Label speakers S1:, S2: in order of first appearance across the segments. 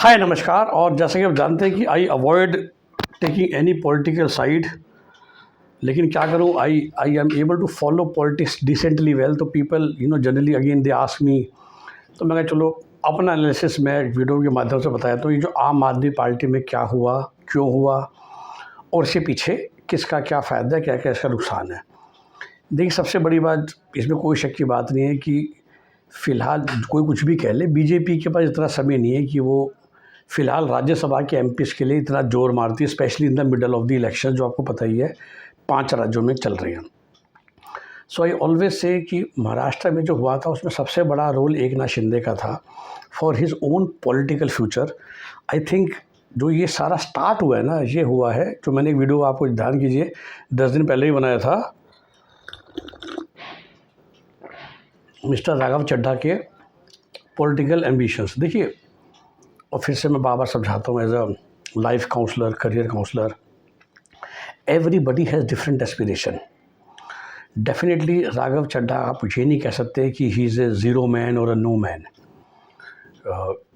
S1: हाय नमस्कार। और जैसा कि आप जानते हैं कि I avoid taking any political side, लेकिन क्या करूं, I am able to follow politics decently well. तो people generally again they ask me, तो मैं कहा चलो अपना एनालिसिस मैं वीडियो के माध्यम से बताया। तो ये जो आम आदमी पार्टी में क्या हुआ, क्यों हुआ और इसके पीछे किसका क्या फ़ायदा है, क्या क्या इसका नुकसान है। देखिए, सबसे बड़ी बात, इसमें कोई शक की बात नहीं है कि फ़िलहाल कोई कुछ भी कह ले, बीजेपी के पास इतना समय नहीं है कि वो फ़िलहाल राज्यसभा के एमपीज़ के लिए इतना ज़ोर मारती है, specially in the middle of the election, जो आपको पता ही है 5 राज्यों में चल रही हैं। सो आई ऑलवेज से कि महाराष्ट्र में जो हुआ था उसमें सबसे बड़ा रोल एकनाथ शिंदे का था for his own political future. I think जो ये सारा स्टार्ट हुआ है ना, ये हुआ है, जो मैंने एक वीडियो, आपको ध्यान कीजिए, 10 दिन पहले ही बनाया था, मिस्टर राघव चड्ढा के पॉलिटिकल एम्बिशंस। देखिए, और फिर से मैं बार बार समझाता हूँ, as a life counsellor, career counsellor, everybody has different aspiration. Definitely Raghav Chadha, आप ये नहीं कह सकते कि he is a zero man और अ नो मैन।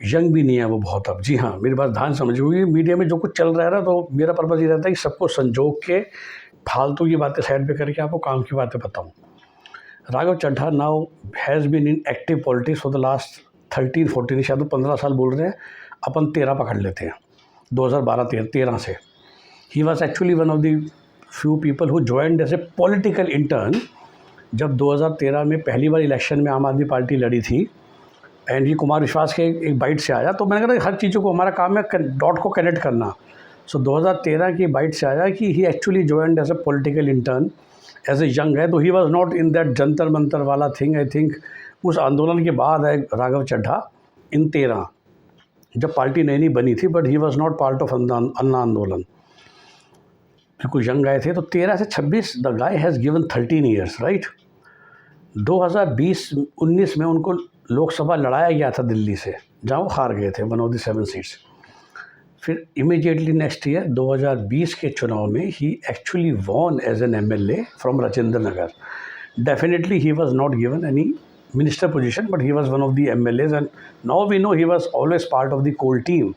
S1: यंग भी नहीं है वो बहुत अब। जी हाँ, मेरी बात ध्यान समझिए, मीडिया में जो कुछ चल रहा है ना, तो मेरा पर्पज़ ये रहता है कि सबको संजोग के, फालतू की बातें साइड पे करके आपको काम की बातें बताऊँ। Raghav Chadha now has been in active politics for the last 13-14, शायद 15 साल बोल रहे हैं, अपन 13 पकड़ लेते हैं, 2012-13 से। He was actually one of the few people who joined as a political intern जब 2013 में पहली बार इलेक्शन में आम आदमी पार्टी लड़ी थी, एंड ये कुमार विश्वास के एक बाइट से आया। तो मैंने कहा हर चीज़ों को, हमारा काम है डॉट को कनेक्ट करना। सो 2013 की बाइट से आया कि he actually joined as a political intern as a young है। तो he was not in that Jantar Mantar वाला थिंग। आई थिंक उस आंदोलन के बाद है राघव चड्ढा इन 13, जब पार्टी नई नई बनी थी, but he was not part of Anna आंदोलन, बिल्कुल यंग गाय थे। तो 13 से 26, the guy has given 13 years, right. 2020-19 में उनको लोकसभा लड़ाया गया था दिल्ली से, जहाँ वो हार गए थे, 1 of the 7 सीट्स। फिर इमीडिएटली नेक्स्ट ईयर 2020 के चुनाव में he actually won as an MLA from Rajendra Nagar. Definitely he was not given any minister position, but he was one of the MLAs, and now we know he was always part of the core team.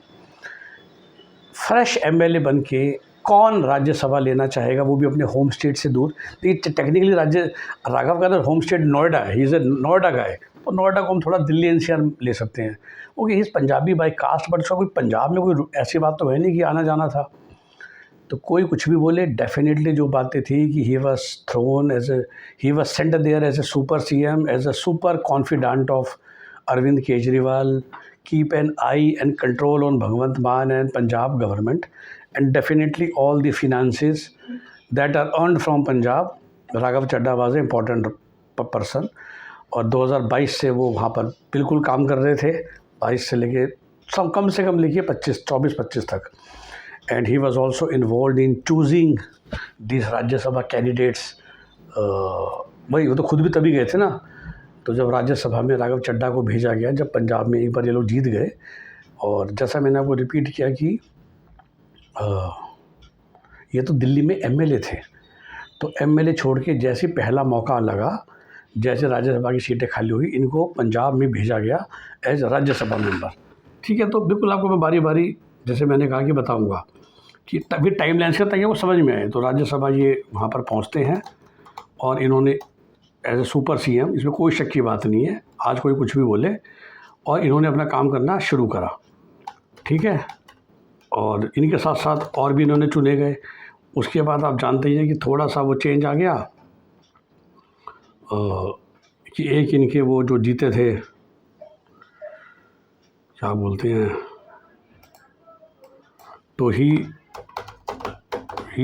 S1: Fresh MLA बन के कौन राज्यसभा लेना चाहेगा, वो भी अपने home state से दूर। टेक्निकली राघव का होम स्टेट नोएडा है, ही इज़ ए नोएडा गाय, तो नोएडा को हम थोड़ा दिल्ली एनसीआर ले सकते हैं। Okay, he is Punjabi by caste, but उसका कोई पंजाब में कोई ऐसी बात तो है नहीं कि आना जाना था। तो कोई कुछ भी बोले, डेफिनेटली जो बातें थी कि he was thrown as a, he was sent there as a super CM, as a super confidant of Arvind Kejriwal, keep an eye and control on Bhagwant Mann and Punjab government, and definitely all the finances that are earned from Punjab. Raghav Chadha was an important person, और 2022 से वो वहाँ पर बिल्कुल काम कर रहे थे, 22 से लेके कम से कम लिखिए 24-25 तक। And he was also involve in choosing this Rajya Sabha candidates. भाई वो तो खुद भी तभी गए थे ना। तो जब राज्यसभा में राघव चड्ढा को भेजा गया, जब पंजाब में एक बार ये लोग जीत गए, और जैसा मैंने आपको रिपीट किया कि ये तो दिल्ली में एमएलए थे, तो एमएलए छोड़ के जैसे पहला मौका लगा, जैसे राज्यसभा की सीटें खाली हुई, इनको पंजाब में भेजा गया एज राज्यसभा मेंबर। ठीक है, तो बिल्कुल आपको मैं बारी बारी, जैसे मैंने कहा, कि बताऊँगा कि तभी टाइम लाइन से ताकि वो समझ में आए। तो राज्यसभा ये वहाँ पर पहुँचते हैं, और इन्होंने एज ए सुपर सीएम, इसमें कोई शक की बात नहीं है, आज कोई कुछ भी बोले, और इन्होंने अपना काम करना शुरू करा। ठीक है, और इनके साथ साथ और भी इन्होंने चुने गए। उसके बाद आप जानते ही हैं कि थोड़ा सा वो चेंज आ गया, कि एक इनके वो जो जीते थे, क्या बोलते हैं, तो he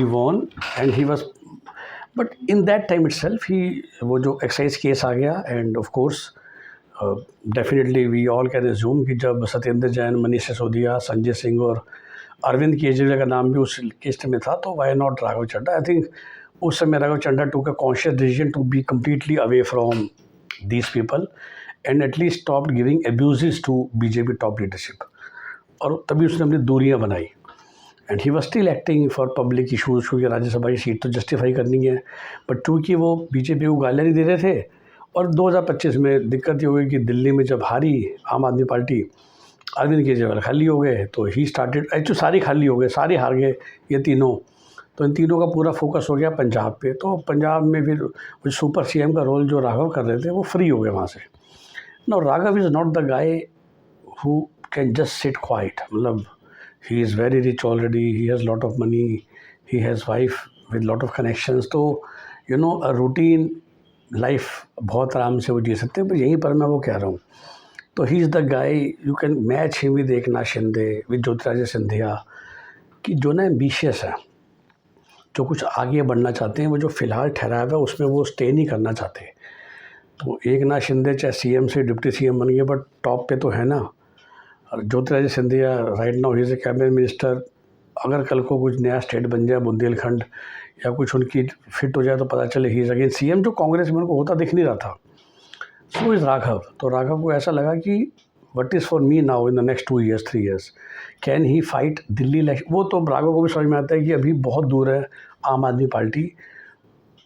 S1: won and he was, but in that time itself he, वो जो एक्साइज केस आ गया, and of course definitely we all can assume कि जब सत्येंद्र जैन, मनीष सिसोदिया, संजय सिंह और अरविंद केजरीवाल का नाम भी उस लिस्ट में था, तो why not Raghav Chadha. I think उस समय राघव चड्ढा टूक a conscious decision to be completely away from these people and at least stop giving abuses to BJP top leadership, और तभी उसने अपनी दूरियाँ बनाई। And he was still acting for public issues, क्योंकि राज्यसभा की सीट तो जस्टिफाई करनी है, बट चूँकि वो बीजेपी को गालियाँ नहीं दे रहे थे। और 2025 में दिक्कत ये हुई कि दिल्ली में जब हारी आम आदमी पार्टी, अरविंद केजरीवाल खाली हो गए तो ही स्टार्टेड, एक्चुअली सारे खाली हो गए, सारे हार गए ये तीनों, तो इन तीनों का पूरा फोकस हो गया पंजाब पे। तो पंजाब में फिर वो सुपर सीएम का रोल जो राघव कर रहे थे वो फ्री हो गए वहाँ से। No, Raghav is not the guy who can just sit quiet, मतलब he is very rich already, he has lot of money, he has wife with lot of connections, तो you know a routine life बहुत आराम से वो जी सकते हैं। पर यहीं पर मैं वो कह रहा हूँ, तो he is the guy you can match him with Eknath Shinde, with Jyotiraditya Scindia, कि जो ना एम्बिशियस है, जो कुछ आगे बढ़ना चाहते हैं, वो जो फ़िलहाल ठहरा हुआ है उसमें वो स्टे नहीं करना चाहते। तो एकनाथ शिंदे चाहे सीएम से डिप्टी सीएम बन गए बट टॉप पे तो है ना। और Jyotiraditya Scindia right now he is A cabinet minister, अगर कल को कुछ नया स्टेट बन जाए बुंदेलखंड या कुछ उनकी फिट हो जाए तो पता चले ही इज़ अगेन सीएम, जो कांग्रेस में उनको होता दिख नहीं रहा था। So is Raghav. तो राघव को ऐसा लगा कि what is for me now in the next 2 years 3 years, can he fight Delhi election. वो तो राघव को भी समझ में आता है कि अभी बहुत दूर है Aam Aadmi Party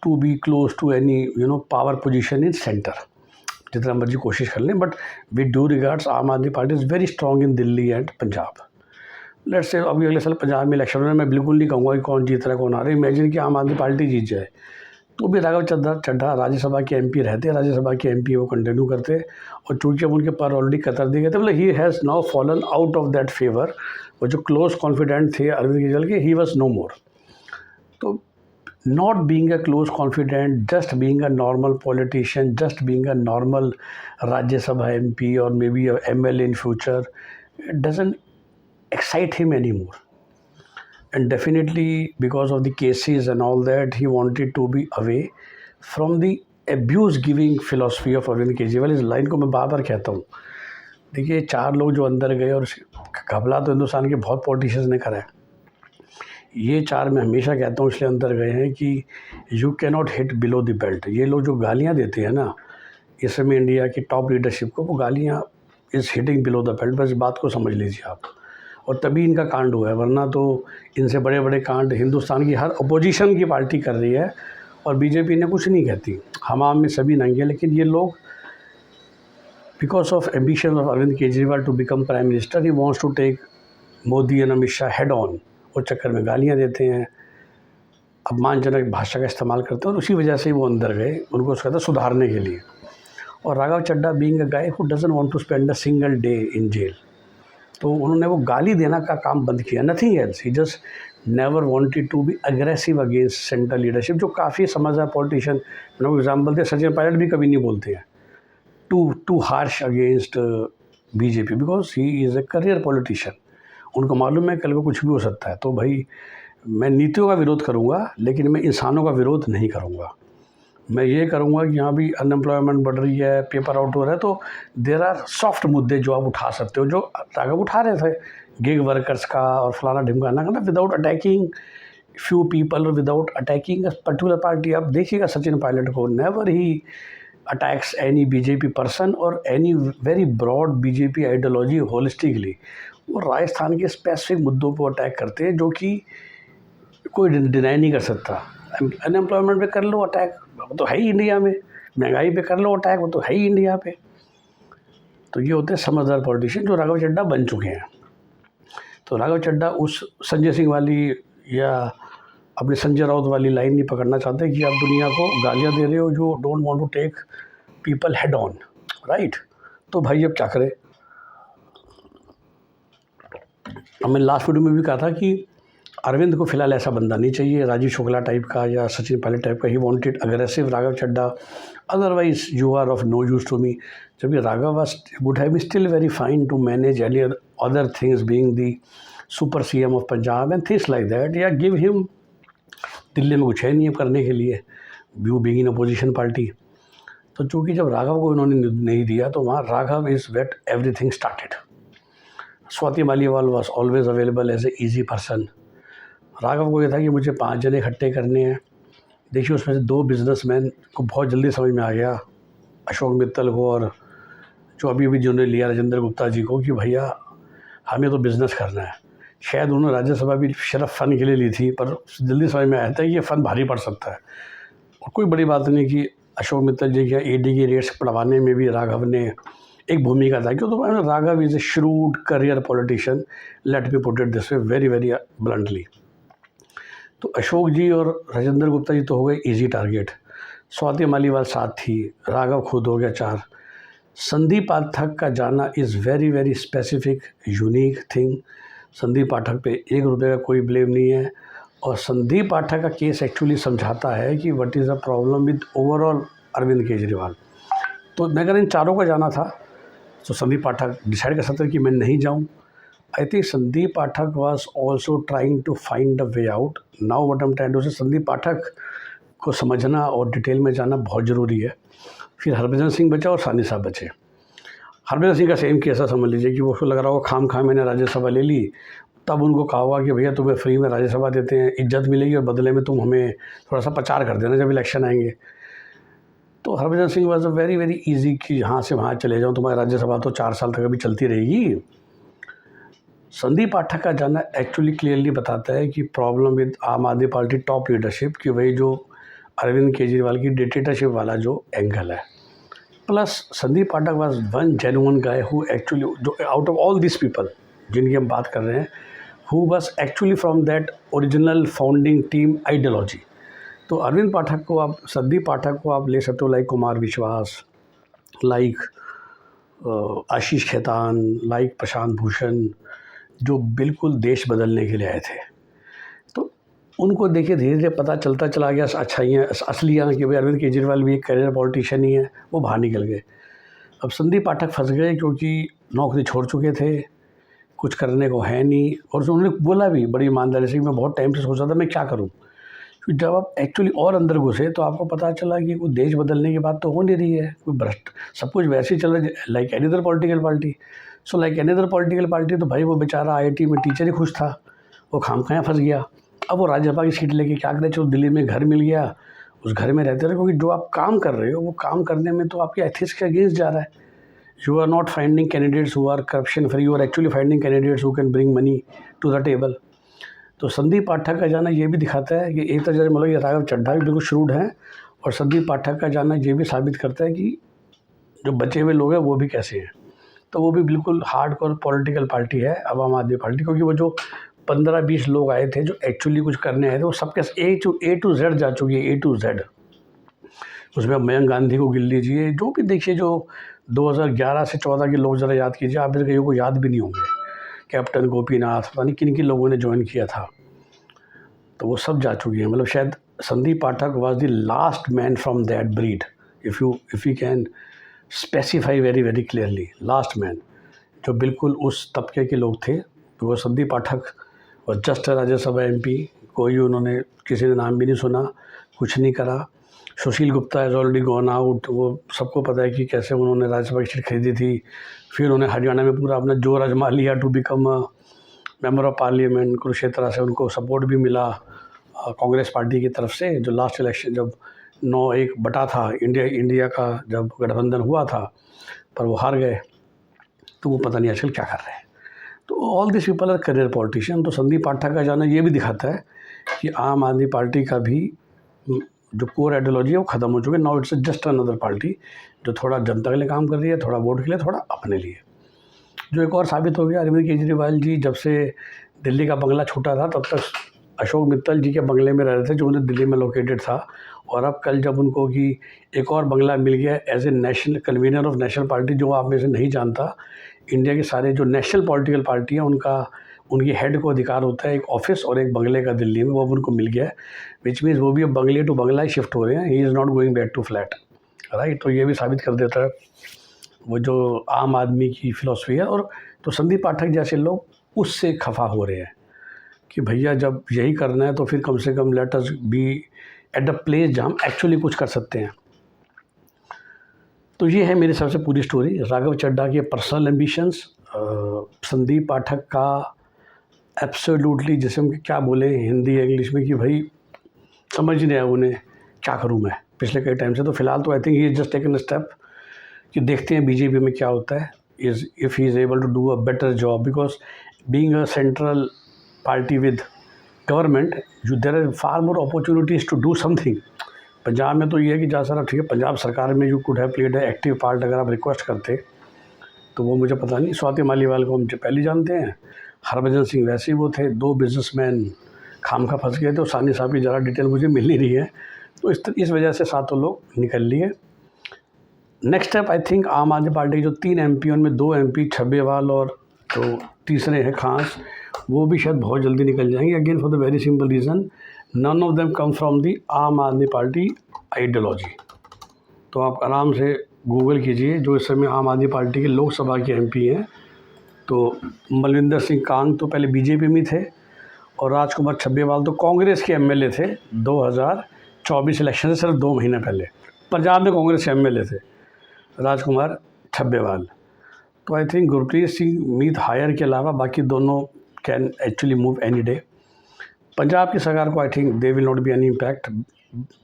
S1: to be close to any power position in centre, जितना मर्जी कोशिश कर लें, बट विद ड्यू रिगार्ड्स आम Aadmi party is very strong in Delhi and Punjab. Let's say अभी अगले साल पंजाब में इलेक्शन में मैं बिल्कुल नहीं कहूँगा कि कौन जीत रहा है कौन आ रहा है, इमेजिन कि आम आदमी पार्टी जीत जाए, तो भी राघव चड्ढा राज्यसभा के एमपी रहते, राज्यसभा के एमपी वो कंटिन्यू करते, और चूँकि अब उनके पर ऑलरेडी कतर दिए गए थे, मतलब he has now fallen out of that favour. वो जो क्लोज कॉन्फिडेंट थे अरविंद केजरीवाल के, ही वॉज नो मोर। तो not being a close confidant, just being a normal politician, just being a normal Rajya Sabha MP or maybe a MLA in future, it doesn't excite him anymore. And definitely because of the cases and all that, he wanted to be away from the abuse giving philosophy of Arvind Kejriwal। इस line को मैं बार बार कहता हूँ। देखिए 4 लोग जो अंदर गए और घबला तो हिंदुस्तान के बहुत पॉलिटिशियंस ने करा है, ये 4 मैं हमेशा कहता हूँ इसलिए अंदर गए हैं कि you can not hit below the belt. ये लोग जो गालियाँ देते हैं ना इस समय इंडिया की टॉप लीडरशिप को, वो गालियाँ is hitting below the belt, बस इस बात को समझ लीजिए आप। और तभी इनका कांड हुआ है, वरना तो इनसे बड़े बड़े कांड हिंदुस्तान की हर अपोजिशन की पार्टी कर रही है और बीजेपी ने कुछ नहीं कहती, हमाम में सभी नंगे। लेकिन ये लोग because of ambition of Arvind Kejriwal to become prime minister, he wants to take Modi and Amit Shah head on, उस चक्कर में गालियाँ देते हैं, अपमानजनक भाषा का इस्तेमाल करते हैं, और उसी वजह से वो अंदर गए उनको उसका था सुधारने के लिए। और Raghav Chadha being a guy who doesn't want to spend a single day in jail, तो उन्होंने वो गाली देना का काम बंद किया, nothing else. He just never wanted to be aggressive against central leadership, जो काफ़ी समझदार पॉलिटिशियन, मैंने एग्जाम्पल दिया, सचिन पायलट भी कभी नहीं बोलते हैं too harsh against BJP, because he is a career politician. उनको मालूम है कल को कुछ भी हो सकता है। तो भाई मैं नीतियों का विरोध करूंगा, लेकिन मैं इंसानों का विरोध नहीं करूंगा। मैं ये करूंगा कि यहाँ भी अनएम्प्लॉयमेंट बढ़ रही है, पेपर आउट हो रहा है, तो देर आर सॉफ्ट मुद्दे जो आप उठा सकते हो, जो राघव उठा रहे थे, गिग वर्कर्स का और फलाना ढिमकाना का, विदाउट अटैकिंग फ्यू पीपल और without attacking a particular party. आप देखिएगा सचिन पायलट को, never he attacks any BJP person और any very broad BJP ideology holistically. वो राजस्थान के स्पेसिफिक मुद्दों पर अटैक करते हैं, जो कि कोई डिनाई नहीं कर सकता। अनएम्प्लॉयमेंट पे कर लो अटैक, वो तो है ही इंडिया में, महंगाई पे कर लो अटैक, वो तो है ही इंडिया पे। तो ये होते हैं समझदार पॉलिटिशियन, जो राघव चड्ढा बन चुके हैं। तो राघव चड्ढा उस संजय सिंह वाली या अपने संजय राउत वाली लाइन नहीं पकड़ना चाहते कि आप दुनिया को गालियाँ दे रहे हो जो don't want to take people head on, right. तो भाई अब क्या करें। अब मैं लास्ट वीडियो में भी कहा था कि अरविंद को फिलहाल ऐसा बंदा नहीं चाहिए, राजीव शुक्ला टाइप का या सचिन पायलट टाइप का। He wanted aggressive Raghav Chadha, otherwise you are of no use to me. जबकि Raghav would have still very fine to manage any other things being the super CM of Punjab and things like that, या give him, Delhi में कुछ है नहीं करने के लिए, view being in opposition party. तो चूँकि जब राघव को उन्होंने नहीं दिया, तो वहाँ Raghav is wait everything started. Swati Maliwal was always available as a easy person. Raghav को ये था कि मुझे 5 जने इकट्ठे करने हैं। देखिए उसमें से 2 बिजनेसमैन को बहुत जल्दी समझ में आ गया, अशोक मित्तल को और जो अभी जिन्होंने लिया राजेंद्र गुप्ता जी को, कि भैया हमें तो बिज़नेस करना है। शायद उन्होंने राज्यसभा भी सिर्फ फ़न के लिए ली थी, पर जल्दी समझ में आया था कि ये फ़न भारी पड़ सकता है। और कोई बड़ी बात नहीं कि अशोक मित्तल जी के ईडी की रेट्स बढ़वाने में भी राघव ने एक भूमिका था, क्यों तो Raghav is a shrewd career politician, let me put it this way very very bluntly. तो अशोक जी और राजेंद्र गुप्ता जी तो हो गए इजी टारगेट, स्वाति मालीवाल साथ थी, राघव खुद हो गया 4। संदीप पाठक का जाना is very very specific unique thing. Sandeep Pathak पे 1 रुपये का कोई ब्लेम नहीं है, और संदीप पाठक का केस एक्चुअली समझाता है कि what is the problem with overall Arvind Kejriwal. तो मैं अगर इन चारों का जाना था तो संदीप पाठक डिसाइड कर सकते कि मैं नहीं जाऊं। I think Sandeep Pathak was also trying to find the way out. Now what I am trying to say, Sandeep पाठक को समझना और डिटेल में जाना बहुत ज़रूरी है। फिर हरभजन सिंह बचा और सानी साहब बचे। हरभजन सिंह का सेम केस है, समझ लीजिए कि वो उसको लग रहा होगा खाम खाम मैंने राज्यसभा ले ली, तब उनको कहा होगा कि भैया तुम्हें फ्री में राज्यसभा देते हैं, इज्जत मिलेगी और बदले में तुम हमें थोड़ा सा प्रचार कर देना जब इलेक्शन आएंगे। तो Harbhajan Singh was a very very easy कि यहाँ से वहाँ चले जाओ, तुम्हारी राज्यसभा तो 4 साल तक अभी चलती रहेगी। संदीप पाठक का जाना एक्चुअली क्लियरली बताता है कि प्रॉब्लम विद आम आदमी पार्टी टॉप लीडरशिप, कि वही जो अरविंद केजरीवाल की डिक्टेटरशिप वाला जो एंगल है। Plus Sandeep Pathak was one genuine guy who actually, जो out of all this people जिनकी हम बात कर रहे हैं, who was actually from that original founding team ideology. तो अरविंद पाठक को आप, संदीप पाठक को आप ले सकते हो लाइक कुमार विश्वास, लाइक आशीष खेतान, लाइक प्रशांत भूषण, जो बिल्कुल देश बदलने के लिए आए थे। तो उनको देखिए धीरे धीरे पता चलता चला गया अच्छाइयाँ असलियाँ कि भाई अरविंद केजरीवाल भी एक करियर पॉलिटिशियन ही है, वो बाहर निकल गए। अब संदीप पाठक फंस गए क्योंकि नौकरी छोड़ चुके थे, कुछ करने को है नहीं, और उन्होंने बोला भी बड़ी ईमानदारी से कि मैं बहुत टाइम से सोचा था मैं क्या करूं। क्योंकि जब आप एक्चुअली और अंदर घुसे तो आपको पता चला कि कोई देश बदलने की बात तो हो नहीं रही है, कोई भ्रष्ट, सब कुछ वैसे ही चल रहा है like any other political party. So like any other political party, तो भाई वो बेचारा IIT में टीचर ही खुश था, वो खामखा फंस गया। अब वो राज्यसभा की सीट लेके क्या करे, चलो दिल्ली में घर मिल गया, उस घर में रहते रहे, क्योंकि जो आप काम कर रहे हो वो काम करने में तो आपके एथिक्स के अगेंस्ट जा रहा है। You are not finding candidates who are corruption free, you are actually finding candidates who can bring money to the table। तो संदीप पाठक का जाना ये भी दिखाता है कि एक तरह से मतलब ये राघव चड्ढा भी बिल्कुल श्रूड हैं, और संदीप पाठक का जाना ये भी साबित करता है कि जो बचे हुए लोग हैं वो भी कैसे हैं। तो वो भी बिल्कुल हार्डकोर पॉलिटिकल पार्टी है अब आम आदमी पार्टी, क्योंकि वो जो 15-20 लोग आए थे जो एक्चुअली कुछ करने आए थे, वो सबके A to Z जा चुकी है, A to Z। उसमें मयंक गांधी को गिन लीजिए, जो भी देखिए, जो 2011 से 14 के लोग ज़रा याद कीजिए, आप कहीं को याद भी नहीं होंगे। कैप्टन गोपीनाथ, पता नहीं किन किन लोगों ने ज्वाइन किया था, तो वो सब जा चुकी हैं। मतलब शायद Sandeep Pathak was the last man from that breed, if you can specify very very clearly, last man जो बिल्कुल उस तबके के लोग थे। तो वो संदीप पाठक और जस्ट राज्यसभा MP, कोई उन्होंने किसी ने नाम भी नहीं सुना, कुछ नहीं करा। Sushil Gupta is already gone out, वो सबको पता है कि कैसे उन्होंने राज्यसभा की सीट खरीदी थी। फिर उन्होंने हरियाणा में पूरा अपना जोर आजमा लिया to become member of parliament. Kurukshetra से उनको सपोर्ट भी मिला कांग्रेस पार्टी की तरफ से, जो लास्ट इलेक्शन जब 9-1 बटा था इंडिया का, जब गठबंधन हुआ था, पर वो हार गए। तो वो पता नहीं आजकल क्या कर रहे हैं। तो all this people are career politician. तो संदीप पाठक का जाना ये भी दिखाता है कि आम आदमी पार्टी का भी जो कोर आइडियोलॉजी है वो ख़त्म हो चुकी है। Now it's just another party जो थोड़ा जनता के लिए काम कर रही है, थोड़ा वोट के लिए, थोड़ा अपने लिए। जो एक और साबित हो गया, अरविंद केजरीवाल जी जब से दिल्ली का बंगला छूटा था तब तक अशोक मित्तल जी के बंगले में रह रहे थे, जो उन्हें दिल्ली में लोकेटेड था। और अब कल जब उनको कि एक और बंगला मिल गया as a national convener of national party, जो आप में से नहीं जानता, इंडिया के सारे जो नेशनल पॉलिटिकल पार्टी हैं उनकी हेड को अधिकार होता है एक ऑफिस और एक बंगले का दिल्ली में, वो अब उनको मिल गया है। विच मीन्स वो भी अब बंगले टू बंगला ही शिफ्ट हो रहे हैं, he is not going back to flat, right. तो ये भी साबित कर देता है वो जो आम आदमी की फ़िलॉसफी है। और तो संदीप पाठक जैसे लोग उससे खफा हो रहे हैं कि भैया जब यही करना है तो फिर कम से कम let us be at the place जहाँ हम एक्चुअली कुछ कर सकते हैं। तो ये है मेरे हिसाब से पूरी स्टोरी, राघव चड्ढा के पर्सनल एम्बिशंस, संदीप पाठक का एब्सोल्युटली, जैसे हम क्या बोले हिंदी इंग्लिश में, कि भाई समझ नहीं आया उन्हें क्या करूं मैं पिछले कई टाइम से। तो फिलहाल तो I think he is just taken a step कि देखते हैं बीजेपी में क्या होता है, if he is able to do a better job, because being a central party with government there are far more opportunities to do something. Punjab में तो ये है कि जहाँ सारा ठीक है, पंजाब सरकार में you could have played active part अगर आप रिक्वेस्ट करते, तो वो मुझे पता नहीं। स्वाति मालीवाल को हम पहले जानते हैं, हरभजन सिंह वैसे ही वो थे। 2 बिजनेसमैन खामखा फंस गए थे, और सानी साहब की ज़्यादा डिटेल मुझे मिल नहीं रही है। तो इस वजह से 7 लोग निकल लिए। नेक्स्ट स्टेप आई थिंक आम आदमी पार्टी के जो 3 MP उनमें 2 MP छब्बेवाल और जो तीसरे हैं खास, वो भी शायद बहुत जल्दी निकल जाएंगे। Again for the very simple reason, none of them come from the Aam Aadmi party ideology. तो आप आराम से गूगल कीजिए, जो इस समय आम आदमी पार्टी के लोकसभा के MP हैं। तो मलविंदर सिंह कांग तो पहले बीजेपी में थे, और राजकुमार छब्बेवाल तो कांग्रेस के MLA थे 2024 इलेक्शन से सिर्फ 2 महीने पहले। पंजाब में कांग्रेस के MLA थे राजकुमार छब्बेवाल। तो आई थिंक गुरप्रीत सिंह मीत हायर के अलावा बाकी दोनों can actually move any day. Punjab की सरकार को I think they will not be any impact.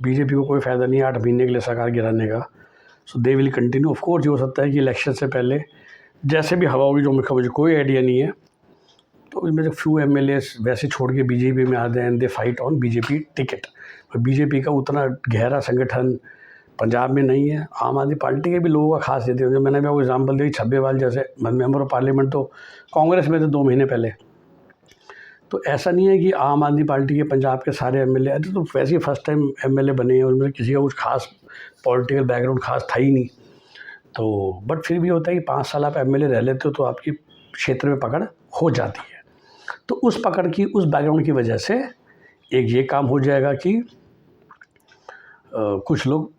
S1: BJP को कोई फ़ायदा नहीं है 8 महीने के लिए सरकार गिराने का। So they will continue. Of course ये हो सकता है कि इलेक्शन से पहले जैसे भी हवा होगी, जो मुझे कोई आइडिया नहीं है, तो इनमें से फ्यू MLAs वैसे छोड़ के बीजेपी में आ जाए and they fight on BJP ticket. BJP का उतना गहरा संगठन पंजाब में नहीं है। आम आदमी पार्टी के भी लोगों का खास देते हैं। मैंने आपको एग्जाम्पल दी, छब्बेवाल जैसे मेंबर ऑफ पार्लियामेंट तो कांग्रेस में थे 2 महीने पहले। तो ऐसा नहीं है कि आम आदमी पार्टी के पंजाब के सारे MLA आते, तो वैसे ही फर्स्ट टाइम MLA बने हैं, उनमें किसी का कुछ खास पॉलिटिकल बैकग्राउंड खास था ही नहीं। तो बट फिर भी होता है कि 5 साल आप MLA रह लेते हो तो आपकी क्षेत्र में पकड़ हो जाती है। तो उस पकड़ की, उस बैकग्राउंड की वजह से एक ये काम हो जाएगा कि कुछ लोग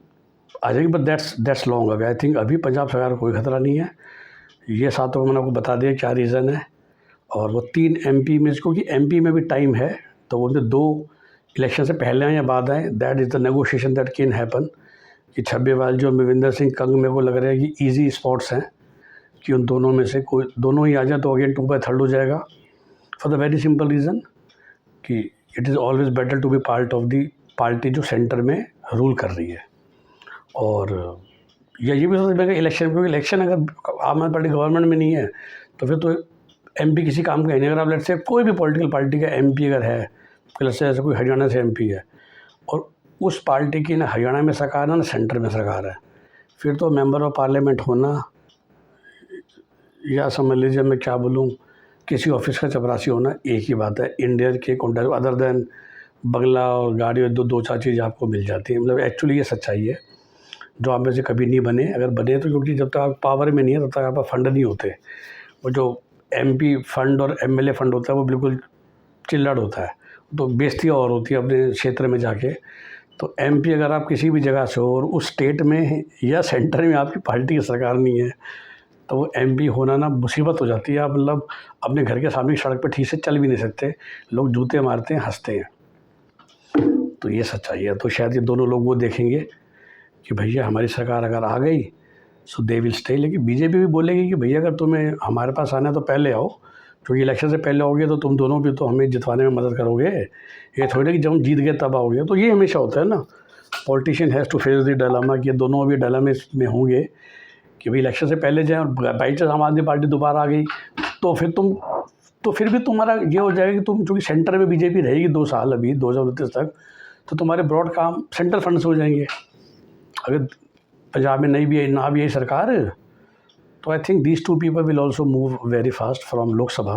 S1: आ जाएंगे, but that's long away. I think अभी पंजाब सरकार को कोई खतरा नहीं है। ये 7 को मैंने आपको बता दिया क्या रीज़न है। और वो 3 MP में, क्योंकि MP में भी टाइम है, तो उनमें 2 इलेक्शन से पहले आए या बाद आए, that is the negotiation that can happen. कि छब्बेवाल जो मविंदर सिंह कंग, मेरे को लग रहा है कि ईजी स्पॉट्स हैं कि उन दोनों में से कोई दोनों ही आ जाए, तो अगेन 2/3 हो जाएगा। For the very simple reason कि it is always better to be part of the party जो सेंटर में रूल कर रही है। और या ये भी सोच सकते इलेक्शन, क्योंकि इलेक्शन अगर आम आदमी पार्टी गवर्नमेंट में नहीं है तो फिर तो MP किसी काम का है नहीं। अगर आप लेट से कोई भी पॉलिटिकल पार्टी का MP अगर है, लेट से जैसे कोई हरियाणा से MP है, और उस पार्टी की ना हरियाणा में सरकार है ना सेंटर में सरकार है, फिर तो मेंबर ऑफ पार्लियामेंट होना, या समझ लीजिए मैं क्या बोलूँ, किसी ऑफिस का चपरासी होना एक ही बात है। इंडियन के कॉन्टेक्ट अदर देन बंगला और गाड़ी और 2-4 चीज़ आपको मिल जाती है। मतलब एक्चुअली ये सच्चाई है, जो आप में से कभी नहीं बने। अगर बने तो क्योंकि जब तक आप पावर में नहीं है तब तक आपका फंड नहीं होते। वो जो MP फंड और MLA फंड होता है वो बिल्कुल चिल्लड़ होता है, तो बेइज्जती और होती है अपने क्षेत्र में जाके। तो MP अगर आप किसी भी जगह से हो और उस स्टेट में या सेंटर में आपकी पार्टी की सरकार नहीं है, तो वो MP होना ना मुसीबत हो जाती है। आप मतलब अपने घर के सामने सड़क पे ठीक से चल भी नहीं सकते, लोग जूते मारते हैं, हंसते हैं। तो ये सच्चाई है। तो शायद ये दोनों लोग वो देखेंगे कि भैया हमारी सरकार अगर आ गई सो दे विल स्टे। लेकिन बीजेपी भी बोलेगी कि भैया अगर तुम्हें हमारे पास आना है तो पहले आओ, क्योंकि इलेक्शन से पहले आओगे तो तुम दोनों भी तो हमें जितवाने में मदद करोगे। ये थोड़ी कि जब हम जीत गए तब आओगे। तो ये हमेशा होता है ना, politician has to face the dilemma कि दोनों अभी डायलेमा में होंगे कि भाई इलेक्शन से पहले जाएँ, और बाई चांस आम आदमी पार्टी दोबारा आ गई तो फिर भी तुम्हारा ये हो जाएगा कि तुम, चूँकि सेंटर में बीजेपी रहेगी 2 साल अभी 2029 तक, तो तुम्हारे ब्रॉड काम सेंट्रल फंड से हो जाएंगे। अगर पंजाब में ना भी यही सरकार, तो I think these 2 people will also move very fast from Lok Sabha,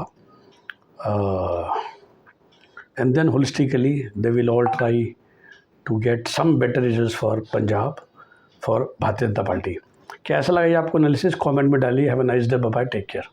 S1: and then holistically they will all try to get some better results for Punjab, for Bharatiya Janata party. कैसा लगा ये आपको एनालिसिस? कमेंट में डालिए। Have a nice day, bye bye, take care.